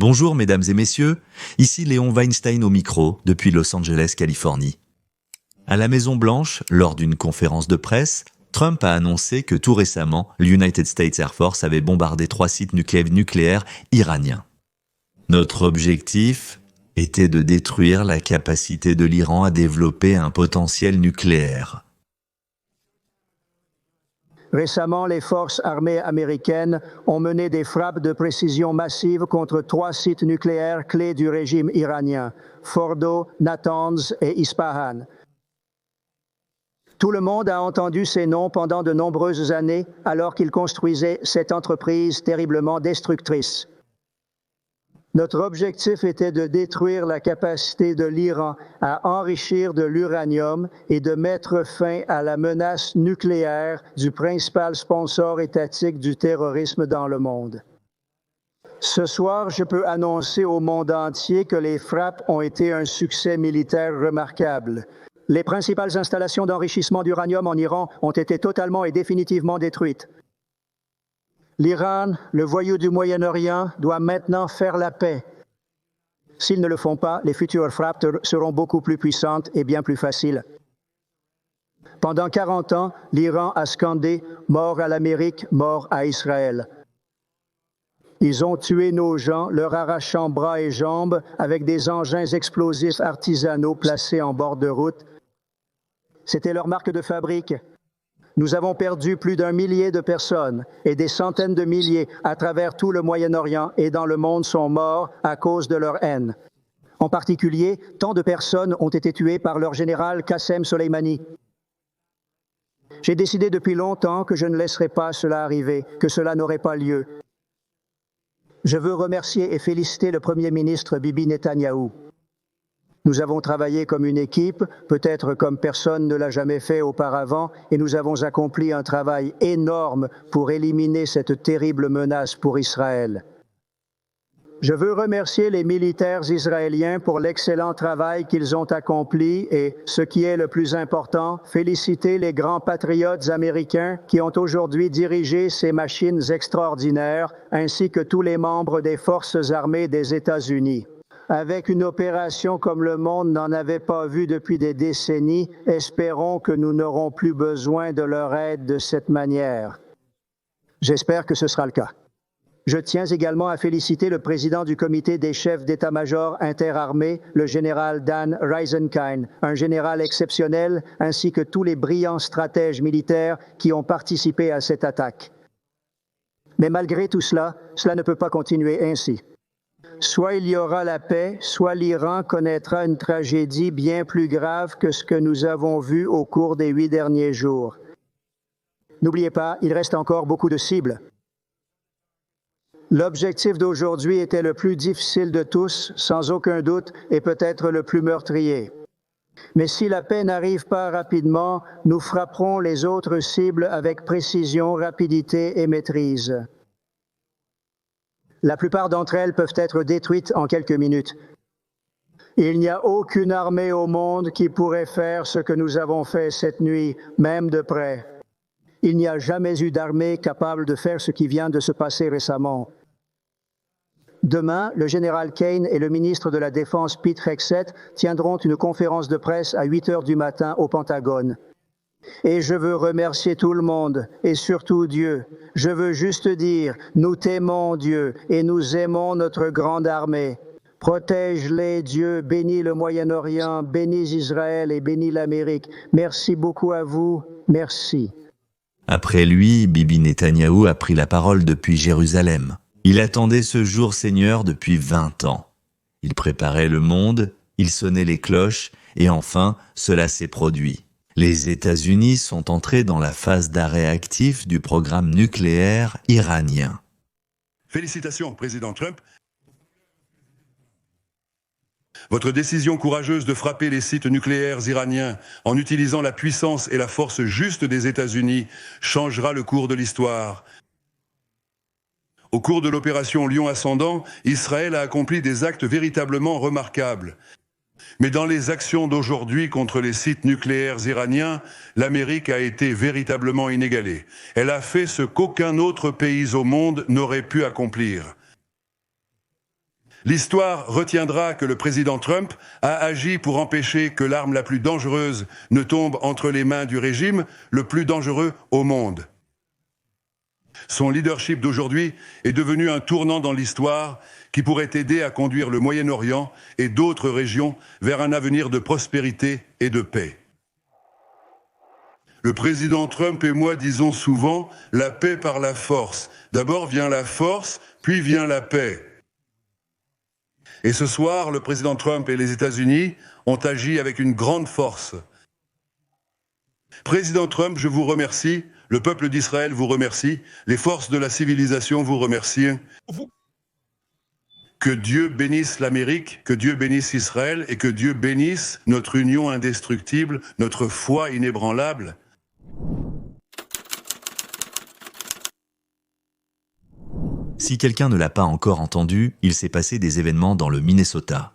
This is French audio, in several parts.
Bonjour mesdames et messieurs, ici Léon Weinstein au micro, depuis Los Angeles, Californie. À la Maison-Blanche, lors d'une conférence de presse, Trump a annoncé que tout récemment, l'United States Air Force avait bombardé 3 sites nucléaires iraniens. Notre objectif était de détruire la capacité de l'Iran à développer un potentiel nucléaire. Récemment, les forces armées américaines ont mené des frappes de précision massives contre 3 sites nucléaires clés du régime iranien, Fordo, Natanz et Ispahan. Tout le monde a entendu ces noms pendant de nombreuses années alors qu'ils construisaient cette entreprise terriblement destructrice. Notre objectif était de détruire la capacité de l'Iran à enrichir de l'uranium et de mettre fin à la menace nucléaire du principal sponsor étatique du terrorisme dans le monde. Ce soir, je peux annoncer au monde entier que les frappes ont été un succès militaire remarquable. Les principales installations d'enrichissement d'uranium en Iran ont été totalement et définitivement détruites. L'Iran, le voyou du Moyen-Orient, doit maintenant faire la paix. S'ils ne le font pas, les futures frappes seront beaucoup plus puissantes et bien plus faciles. Pendant 40 ans, l'Iran a scandé « Mort à l'Amérique, mort à Israël ». Ils ont tué nos gens, leur arrachant bras et jambes avec des engins explosifs artisanaux placés en bord de route. C'était leur marque de fabrique. Nous avons perdu plus d'1 millier de personnes et des centaines de milliers à travers tout le Moyen-Orient et dans le monde sont morts à cause de leur haine. En particulier, tant de personnes ont été tuées par leur général Qassem Soleimani. J'ai décidé depuis longtemps que je ne laisserai pas cela arriver, que cela n'aurait pas lieu. Je veux remercier et féliciter le Premier ministre Bibi Netanyahou. Nous avons travaillé comme une équipe, peut-être comme personne ne l'a jamais fait auparavant, et nous avons accompli un travail énorme pour éliminer cette terrible menace pour Israël. Je veux remercier les militaires israéliens pour l'excellent travail qu'ils ont accompli et, ce qui est le plus important, féliciter les grands patriotes américains qui ont aujourd'hui dirigé ces machines extraordinaires, ainsi que tous les membres des forces armées des États-Unis. Avec une opération comme le monde n'en avait pas vu depuis des décennies, espérons que nous n'aurons plus besoin de leur aide de cette manière. J'espère que ce sera le cas. Je tiens également à féliciter le président du comité des chefs d'état-major interarmés, le général Dan Reisenkind, un général exceptionnel, ainsi que tous les brillants stratèges militaires qui ont participé à cette attaque. Mais malgré tout cela, cela ne peut pas continuer ainsi. Soit il y aura la paix, soit l'Iran connaîtra une tragédie bien plus grave que ce que nous avons vu au cours des 8 derniers jours. N'oubliez pas, il reste encore beaucoup de cibles. L'objectif d'aujourd'hui était le plus difficile de tous, sans aucun doute, et peut-être le plus meurtrier. Mais si la paix n'arrive pas rapidement, nous frapperons les autres cibles avec précision, rapidité et maîtrise. La plupart d'entre elles peuvent être détruites en quelques minutes. Il n'y a aucune armée au monde qui pourrait faire ce que nous avons fait cette nuit, même de près. Il n'y a jamais eu d'armée capable de faire ce qui vient de se passer récemment. Demain, le général Kane et le ministre de la Défense Pete Hegseth tiendront une conférence de presse à 8 heures du matin au Pentagone. Et je veux remercier tout le monde, et surtout Dieu. Je veux juste dire, nous t'aimons Dieu, et nous aimons notre grande armée. Protège-les, Dieu, bénis le Moyen-Orient, bénis Israël et bénis l'Amérique. Merci beaucoup à vous, merci. Après lui, Bibi Netanyahou a pris la parole depuis Jérusalem. Il attendait ce jour Seigneur depuis 20 ans. Il préparait le monde, il sonnait les cloches, et enfin, cela s'est produit. Les États-Unis sont entrés dans la phase d'arrêt actif du programme nucléaire iranien. Félicitations, Président Trump. Votre décision courageuse de frapper les sites nucléaires iraniens en utilisant la puissance et la force juste des États-Unis changera le cours de l'histoire. Au cours de l'opération Lion Ascendant, Israël a accompli des actes véritablement remarquables. Mais dans les actions d'aujourd'hui contre les sites nucléaires iraniens, l'Amérique a été véritablement inégalée. Elle a fait ce qu'aucun autre pays au monde n'aurait pu accomplir. L'histoire retiendra que le président Trump a agi pour empêcher que l'arme la plus dangereuse ne tombe entre les mains du régime le plus dangereux au monde. Son leadership d'aujourd'hui est devenu un tournant dans l'histoire qui pourrait aider à conduire le Moyen-Orient et d'autres régions vers un avenir de prospérité et de paix. Le président Trump et moi disons souvent « la paix par la force ». D'abord vient la force, puis vient la paix. Et ce soir, le président Trump et les États-Unis ont agi avec une grande force. Président Trump, je vous remercie, le peuple d'Israël vous remercie, les forces de la civilisation vous remercient. Que Dieu bénisse l'Amérique, que Dieu bénisse Israël et que Dieu bénisse notre union indestructible, notre foi inébranlable. Si quelqu'un ne l'a pas encore entendu, il s'est passé des événements dans le Minnesota.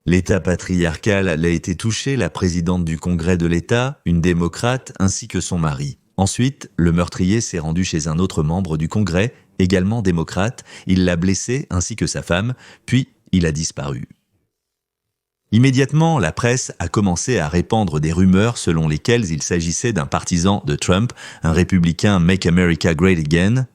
L'État patriarcal l'a été touché, la présidente du Congrès de l'État, une démocrate, ainsi que son mari. Ensuite, le meurtrier s'est rendu chez un autre membre du Congrès, également démocrate, il l'a blessé ainsi que sa femme, puis il a disparu. Immédiatement, la presse a commencé à répandre des rumeurs selon lesquelles il s'agissait d'un partisan de Trump, un républicain Make America Great Again.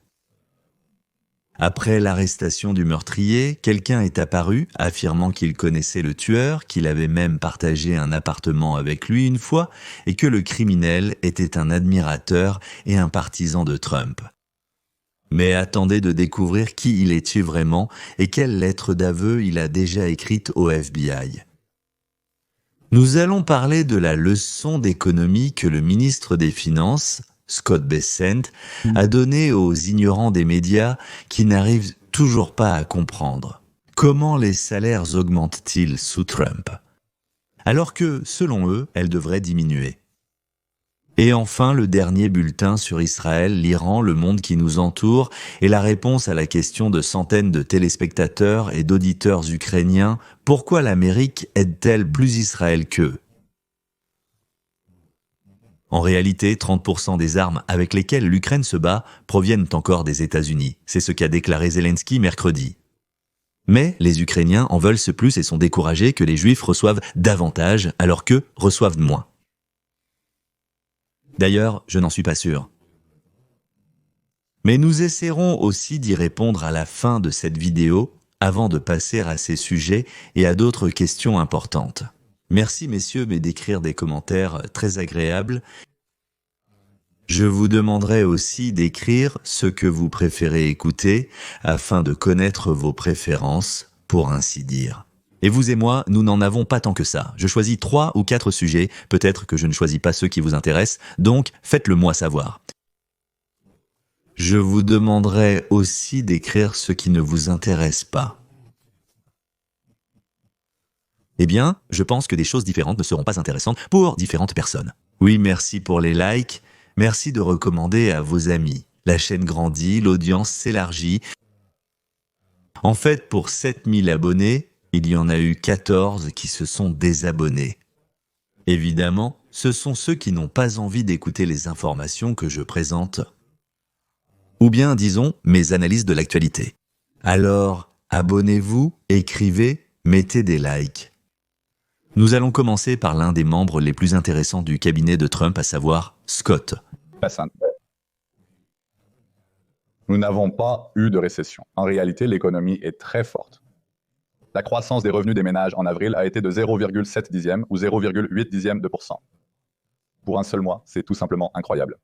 Après l'arrestation du meurtrier, quelqu'un est apparu, affirmant qu'il connaissait le tueur, qu'il avait même partagé un appartement avec lui une fois, et que le criminel était un admirateur et un partisan de Trump. Mais attendez de découvrir qui il est vraiment et quelle lettre d'aveu il a déjà écrite au FBI. Nous allons parler de la leçon d'économie que le ministre des Finances, Scott Bessent, a donné aux ignorants des médias qui n'arrivent toujours pas à comprendre. Comment les salaires augmentent-ils sous Trump? Alors que, selon eux, elles devraient diminuer. Et enfin, le dernier bulletin sur Israël, l'Iran, le monde qui nous entoure, et la réponse à la question de centaines de téléspectateurs et d'auditeurs ukrainiens, pourquoi l'Amérique aide-t-elle plus Israël qu'eux? En réalité, 30% des armes avec lesquelles l'Ukraine se bat proviennent encore des États-Unis. C'est ce qu'a déclaré Zelensky mercredi. Mais les Ukrainiens en veulent ce plus et sont découragés que les Juifs reçoivent davantage alors qu'eux reçoivent moins. D'ailleurs, je n'en suis pas sûr. Mais nous essaierons aussi d'y répondre à la fin de cette vidéo avant de passer à ces sujets et à d'autres questions importantes. Merci messieurs, mais d'écrire des commentaires très agréables. Je vous demanderai aussi d'écrire ce que vous préférez écouter afin de connaître vos préférences, pour ainsi dire. Et vous et moi, nous n'en avons pas tant que ça. Je choisis 3 ou 4 sujets, peut-être que je ne choisis pas ceux qui vous intéressent, donc faites-le moi savoir. Je vous demanderai aussi d'écrire ce qui ne vous intéresse pas. Eh bien, je pense que des choses différentes ne seront pas intéressantes pour différentes personnes. Oui, merci pour les likes, merci de recommander à vos amis. La chaîne grandit, l'audience s'élargit. En fait, pour 7000 abonnés, il y en a eu 14 qui se sont désabonnés. Évidemment, ce sont ceux qui n'ont pas envie d'écouter les informations que je présente. Ou bien, disons, mes analyses de l'actualité. Alors, abonnez-vous, écrivez, mettez des likes. Nous allons commencer par l'un des membres les plus intéressants du cabinet de Trump, à savoir Scott. Nous n'avons pas eu de récession. En réalité, l'économie est très forte. La croissance des revenus des ménages en avril a été de 0,7 dixième ou 0,8 dixième de %. Pour un seul mois, c'est tout simplement incroyable.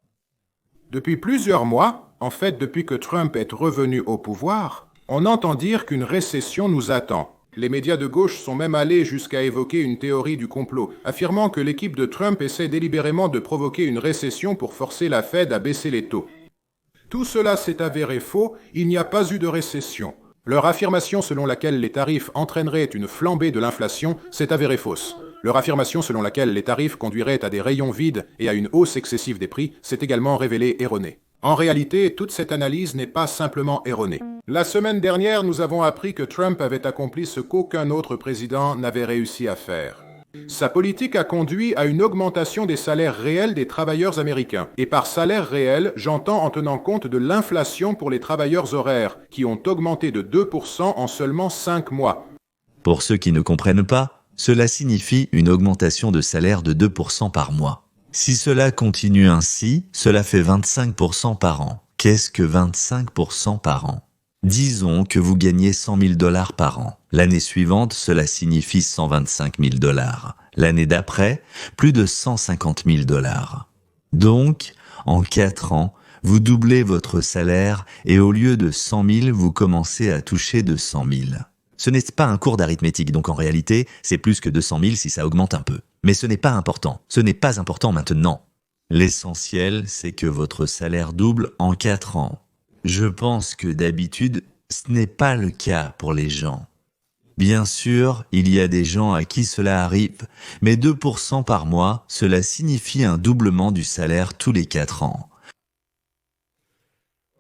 Depuis plusieurs mois, en fait depuis que Trump est revenu au pouvoir, on entend dire qu'une récession nous attend. Les médias de gauche sont même allés jusqu'à évoquer une théorie du complot, affirmant que l'équipe de Trump essaie délibérément de provoquer une récession pour forcer la Fed à baisser les taux. Tout cela s'est avéré faux, il n'y a pas eu de récession. Leur affirmation selon laquelle les tarifs entraîneraient une flambée de l'inflation s'est avérée fausse. Leur affirmation selon laquelle les tarifs conduiraient à des rayons vides et à une hausse excessive des prix s'est également révélée erronée. En réalité, toute cette analyse n'est pas simplement erronée. La semaine dernière, nous avons appris que Trump avait accompli ce qu'aucun autre président n'avait réussi à faire. Sa politique a conduit à une augmentation des salaires réels des travailleurs américains. Et par salaire réel, j'entends en tenant compte de l'inflation pour les travailleurs horaires, qui ont augmenté de 2% en seulement 5 mois. Pour ceux qui ne comprennent pas, cela signifie une augmentation de salaire de 2% par mois. Si cela continue ainsi, cela fait 25% par an. Qu'est-ce que 25% par an? Disons que vous gagnez 100 000 $ par an. L'année suivante, cela signifie 125 000 $. L'année d'après, plus de 150 000 $. Donc, en 4 ans, vous doublez votre salaire et au lieu de 100 000, vous commencez à toucher 200 000. Ce n'est pas un cours d'arithmétique, donc en réalité, c'est plus que 200 000 si ça augmente un peu. Mais ce n'est pas important. Ce n'est pas important maintenant. L'essentiel, c'est que votre salaire double en 4 ans. Je pense que d'habitude, ce n'est pas le cas pour les gens. Bien sûr, il y a des gens à qui cela arrive, mais 2% par mois, cela signifie un doublement du salaire tous les 4 ans.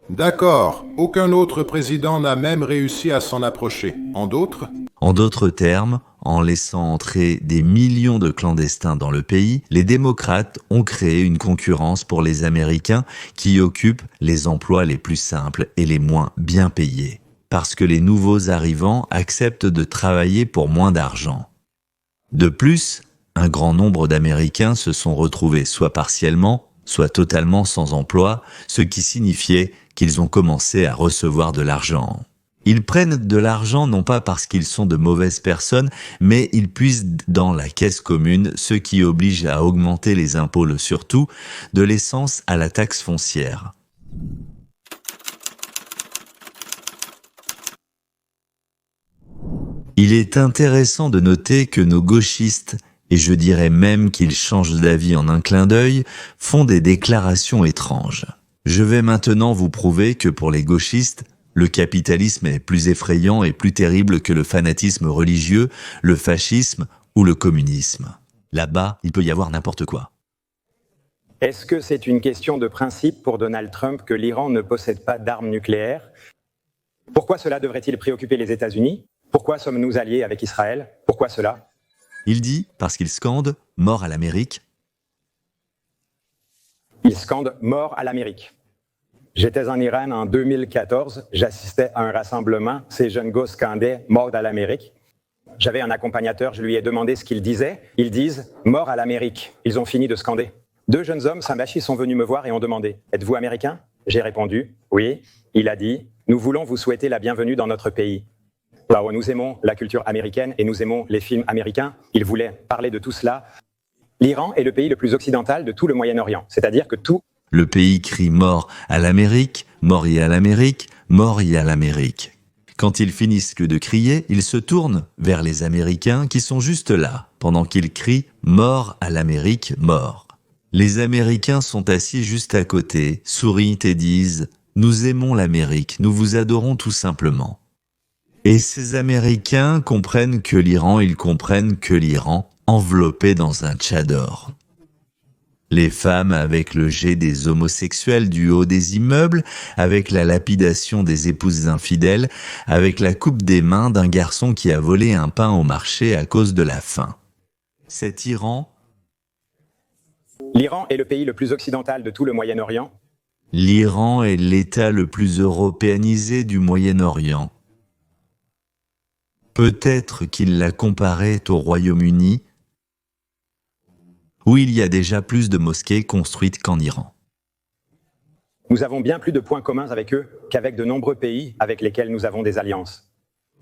D'accord, aucun autre président n'a même réussi à s'en approcher. En d'autres termes, en laissant entrer des millions de clandestins dans le pays, les démocrates ont créé une concurrence pour les Américains qui occupent les emplois les plus simples et les moins bien payés, parce que les nouveaux arrivants acceptent de travailler pour moins d'argent. De plus, un grand nombre d'Américains se sont retrouvés soit partiellement, soit totalement sans emploi, ce qui signifiait qu'ils ont commencé à recevoir de l'argent. Ils prennent de l'argent non pas parce qu'ils sont de mauvaises personnes, mais ils puisent dans la caisse commune, ce qui oblige à augmenter les impôts, surtout de l'essence à la taxe foncière. Il est intéressant de noter que nos gauchistes, et je dirais même qu'ils changent d'avis en un clin d'œil, font des déclarations étranges. Je vais maintenant vous prouver que pour les gauchistes, le capitalisme est plus effrayant et plus terrible que le fanatisme religieux, le fascisme ou le communisme. Là-bas, il peut y avoir n'importe quoi. Est-ce que c'est une question de principe pour Donald Trump que l'Iran ne possède pas d'armes nucléaires? Pourquoi cela devrait-il préoccuper les États-Unis? Pourquoi sommes-nous alliés avec Israël? Pourquoi cela? Il dit, parce qu'il scande « mort à l'Amérique ». Il scande « mort à l'Amérique ». J'étais en Iran en 2014, j'assistais à un rassemblement, ces jeunes gosses scandaient « mort à l'Amérique ». J'avais un accompagnateur, je lui ai demandé ce qu'ils disaient. Ils disent « mort à l'Amérique ». Ils ont fini de scander. 2 jeunes hommes Sambachi sont venus me voir et ont demandé « êtes-vous américain ?» J'ai répondu « oui ». Il a dit « nous voulons vous souhaiter la bienvenue dans notre pays ». Alors, nous aimons la culture américaine et nous aimons les films américains. Il voulait parler de tout cela. L'Iran est le pays le plus occidental de tout le Moyen-Orient, c'est-à-dire que tout... Le pays crie mort à l'Amérique, mort y à l'Amérique, mort y à l'Amérique. Quand ils finissent que de crier, ils se tournent vers les Américains qui sont juste là, pendant qu'ils crient mort à l'Amérique, mort. Les Américains sont assis juste à côté, sourient et disent « Nous aimons l'Amérique, nous vous adorons tout simplement ». Et ces Américains comprennent que l'Iran, ils comprennent que l'Iran, enveloppé dans un tchador. Les femmes avec le jet des homosexuels du haut des immeubles, avec la lapidation des épouses infidèles, avec la coupe des mains d'un garçon qui a volé un pain au marché à cause de la faim. Cet Iran... L'Iran est le pays le plus occidental de tout le Moyen-Orient. L'Iran est l'État le plus européanisé du Moyen-Orient. Peut-être qu'il la comparait au Royaume-Uni, où il y a déjà plus de mosquées construites qu'en Iran. Nous avons bien plus de points communs avec eux qu'avec de nombreux pays avec lesquels nous avons des alliances.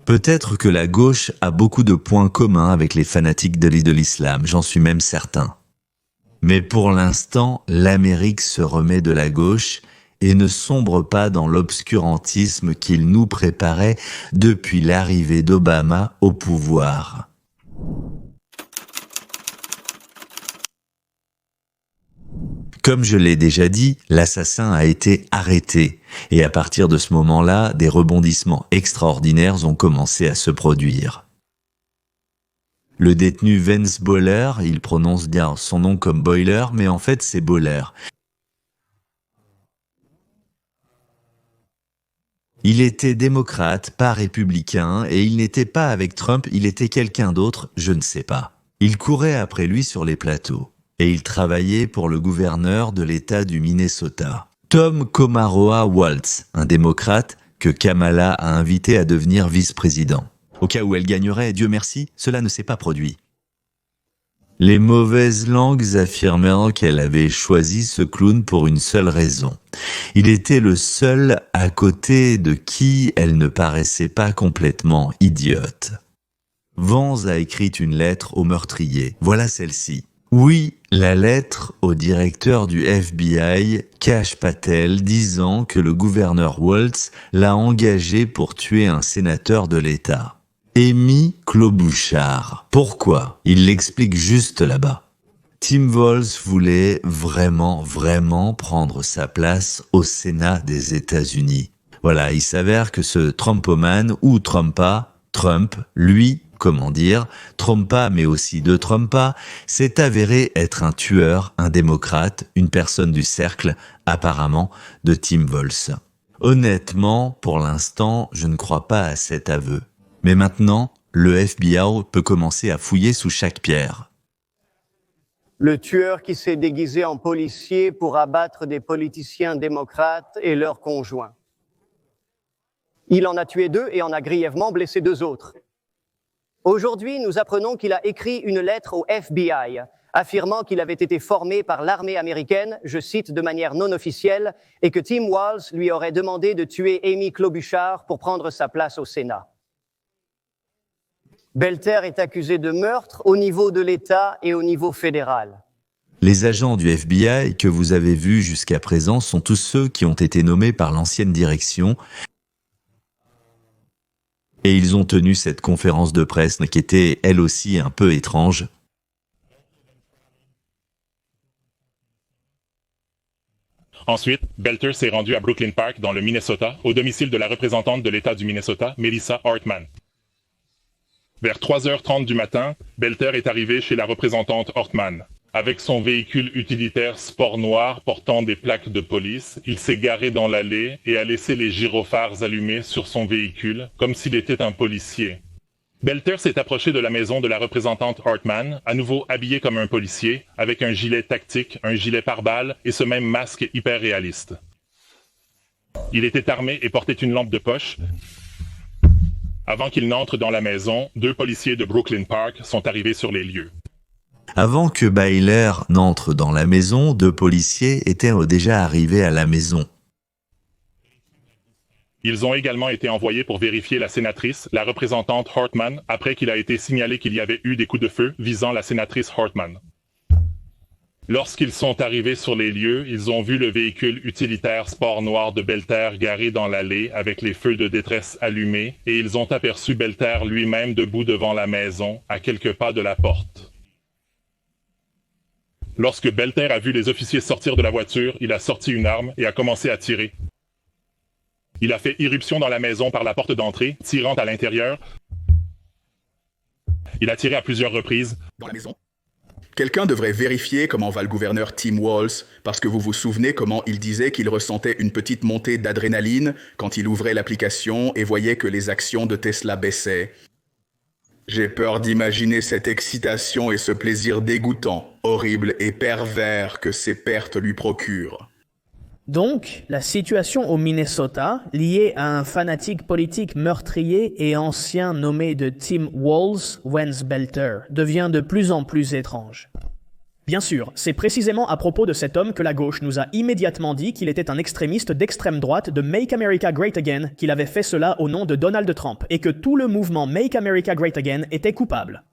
Peut-être que la gauche a beaucoup de points communs avec les fanatiques de l'islam, j'en suis même certain. Mais pour l'instant, l'Amérique se remet de la gauche et ne sombre pas dans l'obscurantisme qu'il nous préparait depuis l'arrivée d'Obama au pouvoir. Comme je l'ai déjà dit, l'assassin a été arrêté, et à partir de ce moment-là, des rebondissements extraordinaires ont commencé à se produire. Le détenu Vance Boller, il prononce bien son nom comme Boiler, mais en fait c'est Boller. Il était démocrate, pas républicain, et il n'était pas avec Trump, il était quelqu'un d'autre, je ne sais pas. Il courait après lui sur les plateaux, et il travaillait pour le gouverneur de l'État du Minnesota, Tom Komaroa Waltz, un démocrate que Kamala a invité à devenir vice-président. Au cas où elle gagnerait, Dieu merci, cela ne s'est pas produit. Les mauvaises langues affirmèrent qu'elle avait choisi ce clown pour une seule raison. Il était le seul à côté de qui elle ne paraissait pas complètement idiote. Vance a écrit une lettre au meurtrier. Voilà celle-ci. Oui, la lettre au directeur du FBI, Kash Patel, disant que le gouverneur Waltz l'a engagé pour tuer un sénateur de l'État. Amy Klobuchar. Pourquoi? Il l'explique juste là-bas. Tim Walz voulait vraiment prendre sa place au Sénat des États-Unis. Voilà, il s'avère que ce Trumpomane ou Trumpa, Trump, lui, Trumpa mais aussi de Trumpa, s'est avéré être un tueur, un démocrate, une personne du cercle, apparemment, de Tim Walz. Honnêtement, pour l'instant, je ne crois pas à cet aveu. Mais maintenant, le FBI peut commencer à fouiller sous chaque pierre. Le tueur qui s'est déguisé en policier pour abattre des politiciens démocrates et leurs conjoints. Il en a tué 2 et en a grièvement blessé 2 autres. Aujourd'hui, nous apprenons qu'il a écrit une lettre au FBI, affirmant qu'il avait été formé par l'armée américaine, je cite de manière non officielle, et que Tim Walz lui aurait demandé de tuer Amy Klobuchar pour prendre sa place au Sénat. Belter est accusé de meurtre au niveau de l'État et au niveau fédéral. Les agents du FBI que vous avez vus jusqu'à présent sont tous ceux qui ont été nommés par l'ancienne direction et ils ont tenu cette conférence de presse qui était elle aussi un peu étrange. Ensuite, Belter s'est rendu à Brooklyn Park dans le Minnesota, au domicile de la représentante de l'État du Minnesota, Melissa Hartman. Vers 3h30 du matin, Belter est arrivé chez la représentante Hartman. Avec son véhicule utilitaire sport noir portant des plaques de police, il s'est garé dans l'allée et a laissé les gyrophares allumés sur son véhicule, comme s'il était un policier. Belter s'est approché de la maison de la représentante Hartman, à nouveau habillé comme un policier, avec un gilet tactique, un gilet pare-balles et ce même masque hyper réaliste. Il était armé et portait une lampe de poche. Avant qu'il n'entre dans la maison, 2 policiers de Brooklyn Park sont arrivés sur les lieux. Avant que Byler n'entre dans la maison, 2 policiers étaient déjà arrivés à la maison. Ils ont également été envoyés pour vérifier la sénatrice, la représentante Hartman, après qu'il a été signalé qu'il y avait eu des coups de feu visant la sénatrice Hartman. Lorsqu'ils sont arrivés sur les lieux, ils ont vu le véhicule utilitaire sport noir de Belter garé dans l'allée avec les feux de détresse allumés et ils ont aperçu Belter lui-même debout devant la maison, à quelques pas de la porte. Lorsque Belter a vu les officiers sortir de la voiture, il a sorti une arme et a commencé à tirer. Il a fait irruption dans la maison par la porte d'entrée, tirant à l'intérieur. Il a tiré à plusieurs reprises. Dans la maison. Quelqu'un devrait vérifier comment va le gouverneur Tim Walz, parce que vous vous souvenez comment il disait qu'il ressentait une petite montée d'adrénaline quand il ouvrait l'application et voyait que les actions de Tesla baissaient. J'ai peur d'imaginer cette excitation et ce plaisir dégoûtant, horrible et pervers que ces pertes lui procurent. Donc, la situation au Minnesota, liée à un fanatique politique meurtrier et ancien nommé de Tim Walz, Wens Belter, devient de plus en plus étrange. Bien sûr, c'est précisément à propos de cet homme que la gauche nous a immédiatement dit qu'il était un extrémiste d'extrême droite de Make America Great Again, qu'il avait fait cela au nom de Donald Trump, et que tout le mouvement Make America Great Again était coupable.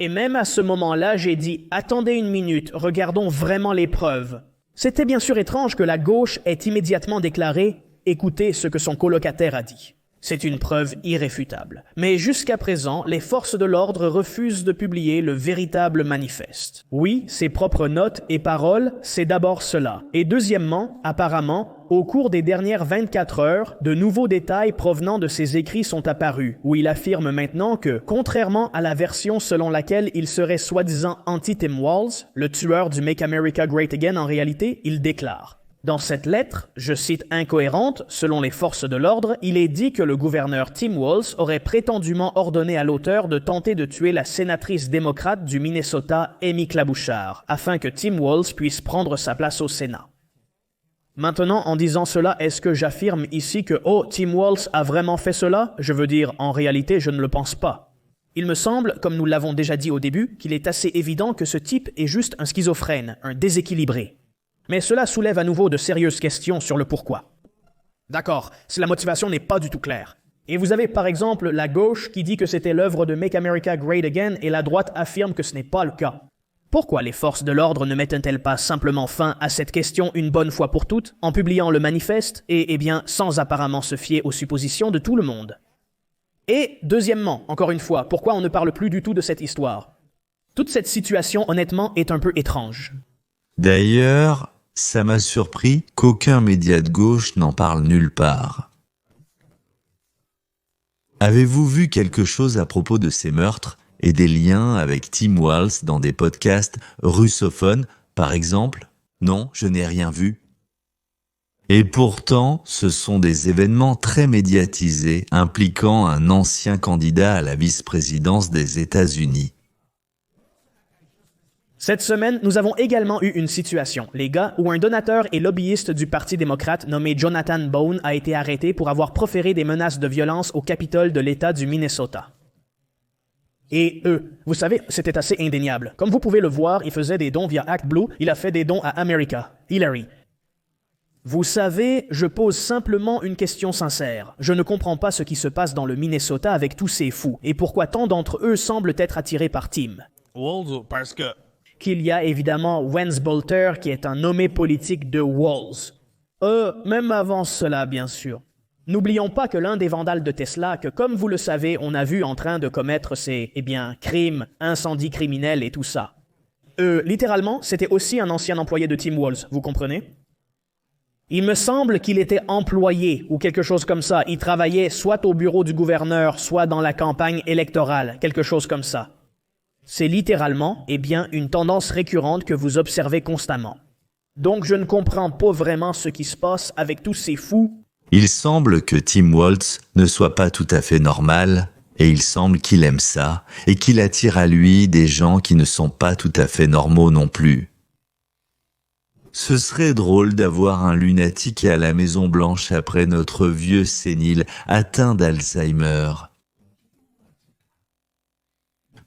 Et même à ce moment-là, j'ai dit « Attendez une minute, regardons vraiment les preuves ». C'était bien sûr étrange que la gauche ait immédiatement déclaré « Écoutez ce que son colocataire a dit ». C'est une preuve irréfutable. Mais jusqu'à présent, les forces de l'ordre refusent de publier le véritable manifeste. Oui, ses propres notes et paroles, c'est d'abord cela. Et deuxièmement, apparemment, au cours des dernières 24 heures, de nouveaux détails provenant de ses écrits sont apparus, où il affirme maintenant que, contrairement à la version selon laquelle il serait soi-disant anti-Tim Walz, le tueur du Make America Great Again en réalité, il déclare Dans cette lettre, je cite incohérente, selon les forces de l'ordre, il est dit que le gouverneur Tim Walz aurait prétendument ordonné à l'auteur de tenter de tuer la sénatrice démocrate du Minnesota, Amy Klobuchar, afin que Tim Walz puisse prendre sa place au Sénat. Maintenant, en disant cela, est-ce que j'affirme ici que Tim Walz a vraiment fait cela? Je veux dire, en réalité, je ne le pense pas. Il me semble, comme nous l'avons déjà dit au début, qu'il est assez évident que ce type est juste un schizophrène, un déséquilibré. Mais cela soulève à nouveau de sérieuses questions sur le pourquoi. D'accord, si la motivation n'est pas du tout claire. Et vous avez par exemple la gauche qui dit que c'était l'œuvre de Make America Great Again et la droite affirme que ce n'est pas le cas. Pourquoi les forces de l'ordre ne mettent-elles pas simplement fin à cette question une bonne fois pour toutes en publiant le manifeste et, sans apparemment se fier aux suppositions de tout le monde? Et, deuxièmement, encore une fois, pourquoi on ne parle plus du tout de cette histoire? Toute cette situation, honnêtement, est un peu étrange. D'ailleurs, ça m'a surpris qu'aucun média de gauche n'en parle nulle part. Avez-vous vu quelque chose à propos de ces meurtres et des liens avec Tim Walz dans des podcasts russophones, par exemple? Non, je n'ai rien vu. Et pourtant, ce sont des événements très médiatisés impliquant un ancien candidat à la vice-présidence des États-Unis. Cette semaine, nous avons également eu une situation, les gars, où un donateur et lobbyiste du Parti démocrate nommé Jonathan Bone a été arrêté pour avoir proféré des menaces de violence au Capitole de l'État du Minnesota. Et vous savez, c'était assez indéniable. Comme vous pouvez le voir, il faisait des dons via ActBlue, il a fait des dons à America, Hillary. Vous savez, je pose simplement une question sincère. Je ne comprends pas ce qui se passe dans le Minnesota avec tous ces fous, et pourquoi tant d'entre eux semblent être attirés par Tim. Parce que... Qu'il y a évidemment Wens Bolter qui est un nommé politique de Walz. Même avant cela, bien sûr. N'oublions pas que l'un des vandales de Tesla, que comme vous le savez, on a vu en train de commettre ces, crimes, incendies criminels et tout ça. Littéralement, c'était aussi un ancien employé de Tim Walz, vous comprenez? Il me semble qu'il était employé ou quelque chose comme ça. Il travaillait soit au bureau du gouverneur, soit dans la campagne électorale, quelque chose comme ça. C'est littéralement, une tendance récurrente que vous observez constamment. Donc je ne comprends pas vraiment ce qui se passe avec tous ces fous. Il semble que Tim Walz ne soit pas tout à fait normal, et il semble qu'il aime ça, et qu'il attire à lui des gens qui ne sont pas tout à fait normaux non plus. Ce serait drôle d'avoir un lunatique à la Maison-Blanche après notre vieux sénile atteint d'Alzheimer.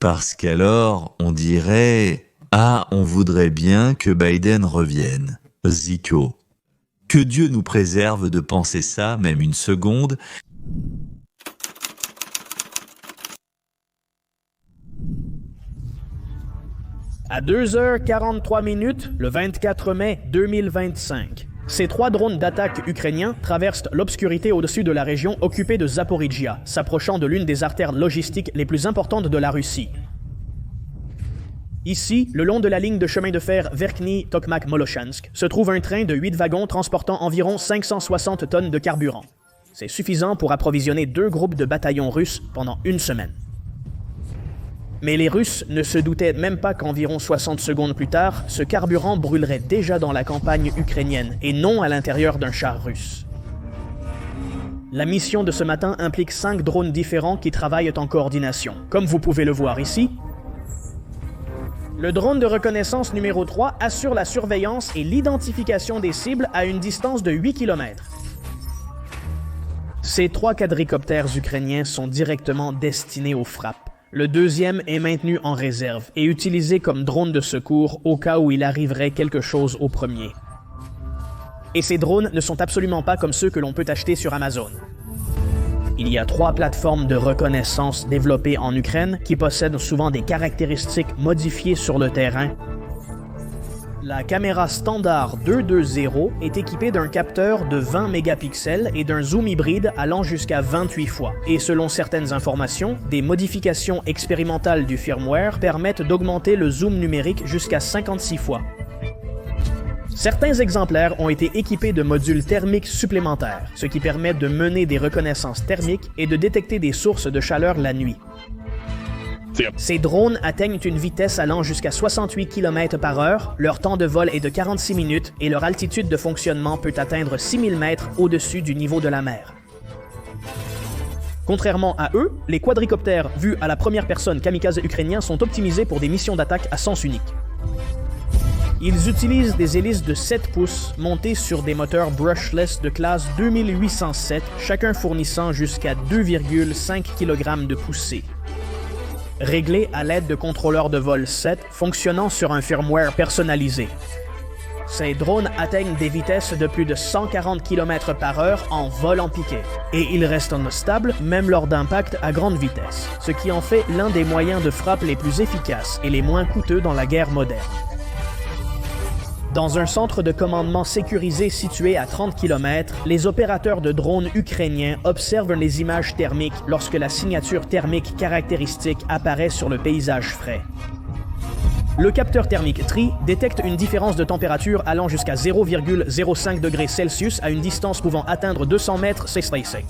Parce qu'alors, on dirait « Ah, on voudrait bien que Biden revienne. » Zico. Que Dieu nous préserve de penser ça, même une seconde. À 2h43, le 24 mai 2025, ces 3 drones d'attaque ukrainiens traversent l'obscurité au-dessus de la région occupée de Zaporijia, s'approchant de l'une des artères logistiques les plus importantes de la Russie. Ici, le long de la ligne de chemin de fer Verkhny-Tokmak-Molochansk, se trouve un train de 8 wagons transportant environ 560 tonnes de carburant. C'est suffisant pour approvisionner 2 groupes de bataillons russes pendant une semaine. Mais les Russes ne se doutaient même pas qu'environ 60 secondes plus tard, ce carburant brûlerait déjà dans la campagne ukrainienne et non à l'intérieur d'un char russe. La mission de ce matin implique 5 drones différents qui travaillent en coordination. Comme vous pouvez le voir ici, le drone de reconnaissance numéro 3 assure la surveillance et l'identification des cibles à une distance de 8 km. Ces 3 quadricoptères ukrainiens sont directement destinés aux frappes. Le deuxième est maintenu en réserve et utilisé comme drone de secours au cas où il arriverait quelque chose au premier. Et ces drones ne sont absolument pas comme ceux que l'on peut acheter sur Amazon. Il y a 3 plateformes de reconnaissance développées en Ukraine qui possèdent souvent des caractéristiques modifiées sur le terrain. La caméra standard 220 est équipée d'un capteur de 20 mégapixels et d'un zoom hybride allant jusqu'à 28 fois. Et selon certaines informations, des modifications expérimentales du firmware permettent d'augmenter le zoom numérique jusqu'à 56 fois. Certains exemplaires ont été équipés de modules thermiques supplémentaires, ce qui permet de mener des reconnaissances thermiques et de détecter des sources de chaleur la nuit. Ces drones atteignent une vitesse allant jusqu'à 68 km/h, leur temps de vol est de 46 minutes et leur altitude de fonctionnement peut atteindre 6000 mètres au-dessus du niveau de la mer. Contrairement à eux, les quadricoptères vus à la première personne kamikaze ukrainiens sont optimisés pour des missions d'attaque à sens unique. Ils utilisent des hélices de 7 pouces montées sur des moteurs brushless de classe 2807, chacun fournissant jusqu'à 2,5 kg de poussée. Réglés à l'aide de contrôleurs de vol 7 fonctionnant sur un firmware personnalisé. Ces drones atteignent des vitesses de plus de 140 km/h en vol en piqué, et ils restent stables même lors d'impact à grande vitesse, ce qui en fait l'un des moyens de frappe les plus efficaces et les moins coûteux dans la guerre moderne. Dans un centre de commandement sécurisé situé à 30 km, les opérateurs de drones ukrainiens observent les images thermiques lorsque la signature thermique caractéristique apparaît sur le paysage frais. Le capteur thermique TRI détecte une différence de température allant jusqu'à 0,05 degrés Celsius à une distance pouvant atteindre 200 mètres CSTC.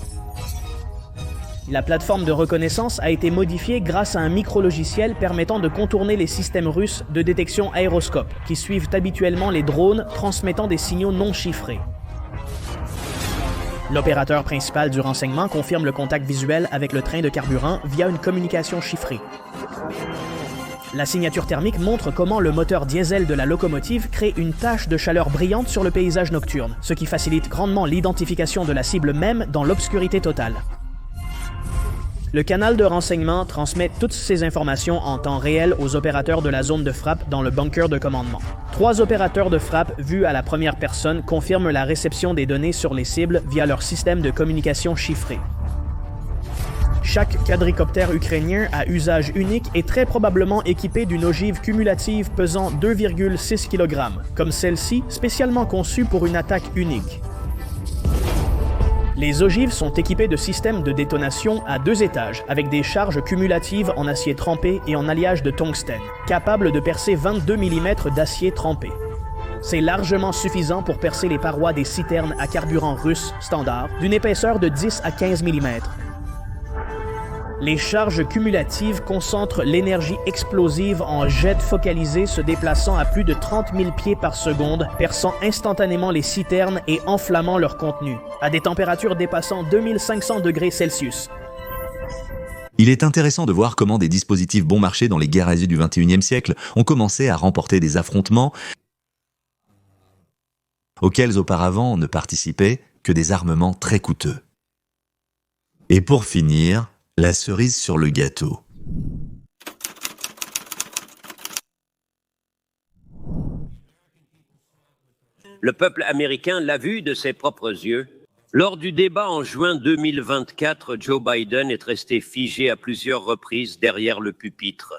La plateforme de reconnaissance a été modifiée grâce à un micro-logiciel permettant de contourner les systèmes russes de détection aéroscope, qui suivent habituellement les drones transmettant des signaux non chiffrés. L'opérateur principal du renseignement confirme le contact visuel avec le train de carburant via une communication chiffrée. La signature thermique montre comment le moteur diesel de la locomotive crée une tache de chaleur brillante sur le paysage nocturne, ce qui facilite grandement l'identification de la cible même dans l'obscurité totale. Le canal de renseignement transmet toutes ces informations en temps réel aux opérateurs de la zone de frappe dans le bunker de commandement. 3 opérateurs de frappe vus à la première personne confirment la réception des données sur les cibles via leur système de communication chiffré. Chaque quadricoptère ukrainien à usage unique est très probablement équipé d'une ogive cumulative pesant 2,6 kg, comme celle-ci, spécialement conçue pour une attaque unique. Les ogives sont équipées de systèmes de détonation à 2 étages, avec des charges cumulatives en acier trempé et en alliage de tungstène, capables de percer 22 mm d'acier trempé. C'est largement suffisant pour percer les parois des citernes à carburant russe standard, d'une épaisseur de 10 à 15 mm. Les charges cumulatives concentrent l'énergie explosive en jets focalisés se déplaçant à plus de 30 000 pieds par seconde, perçant instantanément les citernes et enflammant leur contenu, à des températures dépassant 2500 degrés Celsius. Il est intéressant de voir comment des dispositifs bon marché dans les guerres aériennes du XXIe siècle ont commencé à remporter des affrontements auxquels auparavant ne participaient que des armements très coûteux. Et pour finir, la cerise sur le gâteau. Le peuple américain l'a vu de ses propres yeux. Lors du débat en juin 2024, Joe Biden est resté figé à plusieurs reprises derrière le pupitre.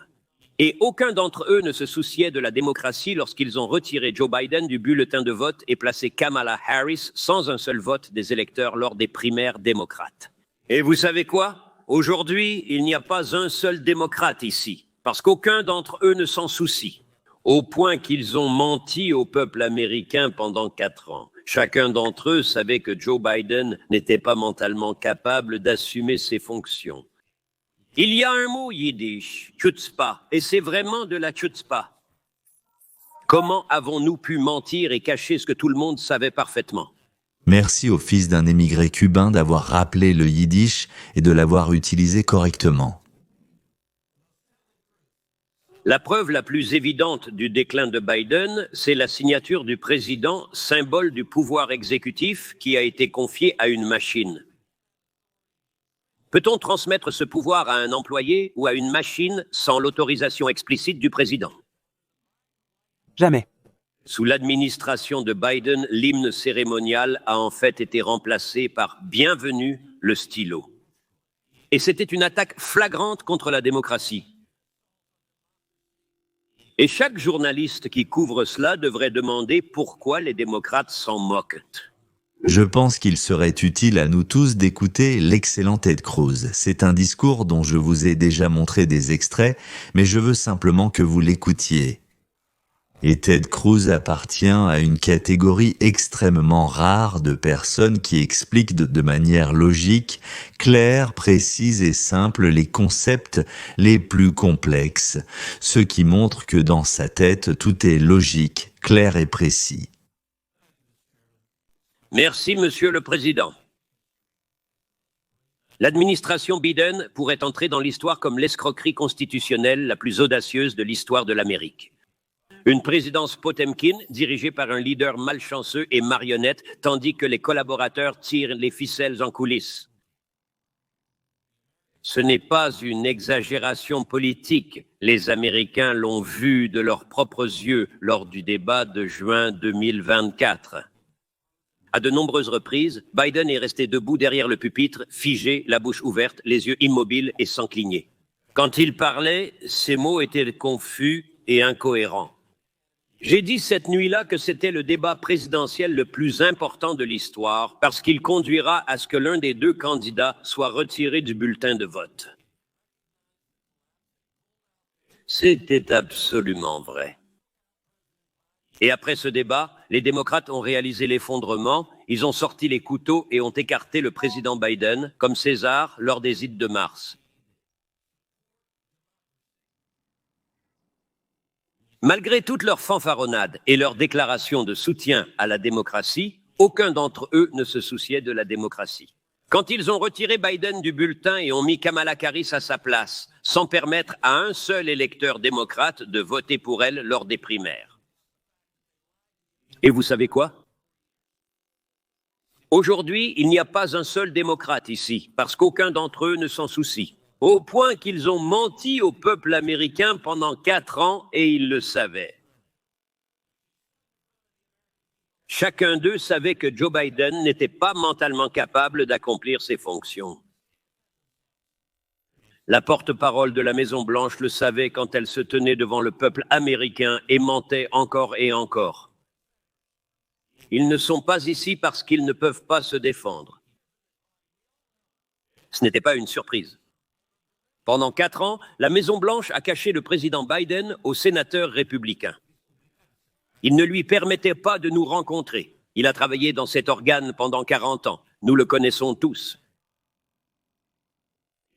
Et aucun d'entre eux ne se souciait de la démocratie lorsqu'ils ont retiré Joe Biden du bulletin de vote et placé Kamala Harris sans un seul vote des électeurs lors des primaires démocrates. Et vous savez quoi ? Aujourd'hui, il n'y a pas un seul démocrate ici, parce qu'aucun d'entre eux ne s'en soucie, au point qu'ils ont menti au peuple américain pendant 4 ans. Chacun d'entre eux savait que Joe Biden n'était pas mentalement capable d'assumer ses fonctions. Il y a un mot yiddish, chutzpah, et c'est vraiment de la chutzpah. Comment avons-nous pu mentir et cacher ce que tout le monde savait parfaitement ? Merci au fils d'un émigré cubain d'avoir rappelé le yiddish et de l'avoir utilisé correctement. La preuve la plus évidente du déclin de Biden, c'est la signature du président, symbole du pouvoir exécutif qui a été confié à une machine. Peut-on transmettre ce pouvoir à un employé ou à une machine sans l'autorisation explicite du président ? Jamais. Sous l'administration de Biden, l'hymne cérémonial a en fait été remplacé par « Bienvenue le stylo ». Et c'était une attaque flagrante contre la démocratie. Et chaque journaliste qui couvre cela devrait demander pourquoi les démocrates s'en moquent. Je pense qu'il serait utile à nous tous d'écouter l'excellent Ted Cruz. C'est un discours dont je vous ai déjà montré des extraits, mais je veux simplement que vous l'écoutiez. Et Ted Cruz appartient à une catégorie extrêmement rare de personnes qui expliquent de manière logique, claire, précise et simple les concepts les plus complexes, ce qui montre que dans sa tête, tout est logique, clair et précis. Merci, Monsieur le Président. L'administration Biden pourrait entrer dans l'histoire comme l'escroquerie constitutionnelle la plus audacieuse de l'histoire de l'Amérique. Une présidence Potemkin dirigée par un leader malchanceux et marionnette, tandis que les collaborateurs tirent les ficelles en coulisses. Ce n'est pas une exagération politique. Les Américains l'ont vu de leurs propres yeux lors du débat de juin 2024. À de nombreuses reprises, Biden est resté debout derrière le pupitre, figé, la bouche ouverte, les yeux immobiles et sans cligner. Quand il parlait, ses mots étaient confus et incohérents. J'ai dit cette nuit-là que c'était le débat présidentiel le plus important de l'histoire parce qu'il conduira à ce que l'un des deux candidats soit retiré du bulletin de vote. C'était absolument vrai. Et après ce débat, les démocrates ont réalisé l'effondrement, ils ont sorti les couteaux et ont écarté le président Biden, comme César lors des Ides de mars. Malgré toutes leurs fanfaronnades et leurs déclarations de soutien à la démocratie, aucun d'entre eux ne se souciait de la démocratie. Quand ils ont retiré Biden du bulletin et ont mis Kamala Harris à sa place, sans permettre à un seul électeur démocrate de voter pour elle lors des primaires. Et vous savez quoi? Aujourd'hui, il n'y a pas un seul démocrate ici, parce qu'aucun d'entre eux ne s'en soucie. Au point qu'ils ont menti au peuple américain pendant 4 ans et ils le savaient. Chacun d'eux savait que Joe Biden n'était pas mentalement capable d'accomplir ses fonctions. La porte-parole de la Maison-Blanche le savait quand elle se tenait devant le peuple américain et mentait encore et encore. Ils ne sont pas ici parce qu'ils ne peuvent pas se défendre. Ce n'était pas une surprise. Pendant 4 ans, la Maison-Blanche a caché le président Biden aux sénateurs républicains. Il ne lui permettait pas de nous rencontrer. Il a travaillé dans cet organe pendant 40 ans. Nous le connaissons tous.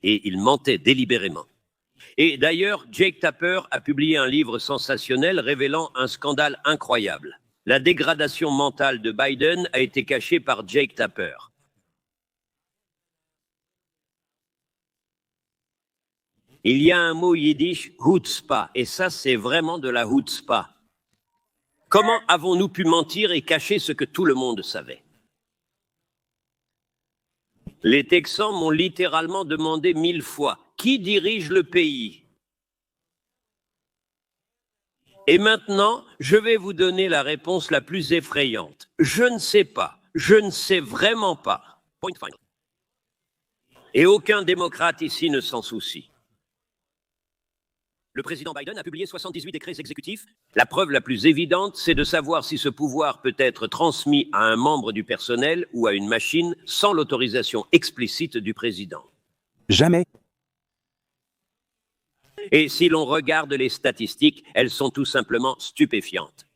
Et il mentait délibérément. Et d'ailleurs, Jake Tapper a publié un livre sensationnel révélant un scandale incroyable. La dégradation mentale de Biden a été cachée par Jake Tapper. Il y a un mot yiddish, chutzpah, et ça c'est vraiment de la chutzpah. Comment avons-nous pu mentir et cacher ce que tout le monde savait? Les Texans m'ont littéralement demandé 1000 fois, qui dirige le pays? Et maintenant, je vais vous donner la réponse la plus effrayante. Je ne sais pas. Je ne sais vraiment pas. Point final. Et aucun démocrate ici ne s'en soucie. Le président Biden a publié 78 décrets exécutifs. La preuve la plus évidente, c'est de savoir si ce pouvoir peut être transmis à un membre du personnel ou à une machine sans l'autorisation explicite du président. Jamais. Et si l'on regarde les statistiques, elles sont tout simplement stupéfiantes.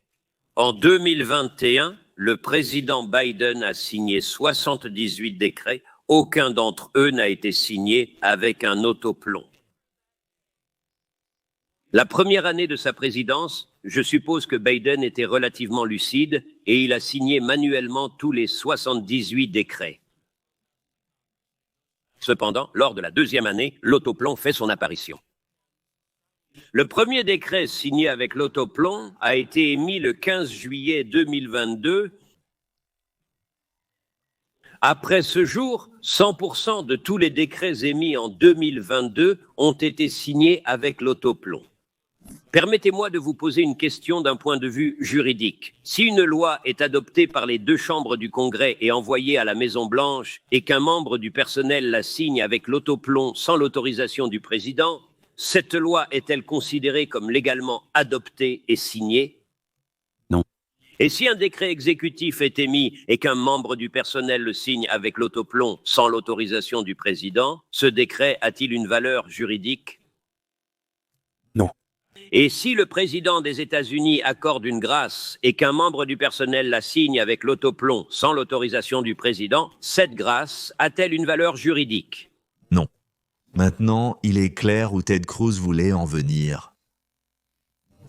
En 2021, le président Biden a signé 78 décrets. Aucun d'entre eux n'a été signé avec un autoplomb. La première année de sa présidence, je suppose que Biden était relativement lucide et il a signé manuellement tous les 78 décrets. Cependant, lors de la deuxième année, l'autoplomb fait son apparition. Le premier décret signé avec l'autoplomb a été émis le 15 juillet 2022. Après ce jour, 100% de tous les décrets émis en 2022 ont été signés avec l'autoplomb. Permettez-moi de vous poser une question d'un point de vue juridique. Si une loi est adoptée par les 2 chambres du Congrès et envoyée à la Maison-Blanche et qu'un membre du personnel la signe avec l'autoplomb sans l'autorisation du président, cette loi est-elle considérée comme légalement adoptée et signée? Non. Et si un décret exécutif est émis et qu'un membre du personnel le signe avec l'autoplomb sans l'autorisation du président, ce décret a-t-il une valeur juridique? Non. Et si le président des États-Unis accorde une grâce et qu'un membre du personnel la signe avec l'autoplomb sans l'autorisation du président, cette grâce a-t-elle une valeur juridique? Non. Maintenant, il est clair où Ted Cruz voulait en venir.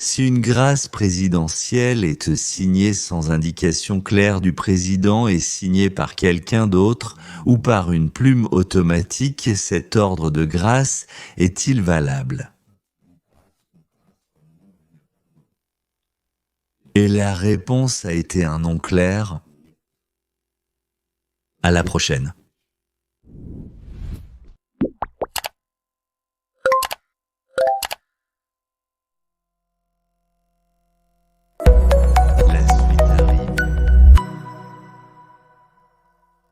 Si une grâce présidentielle est signée sans indication claire du président et signée par quelqu'un d'autre ou par une plume automatique, cet ordre de grâce est-il valable? Et la réponse a été un non clair. À la prochaine.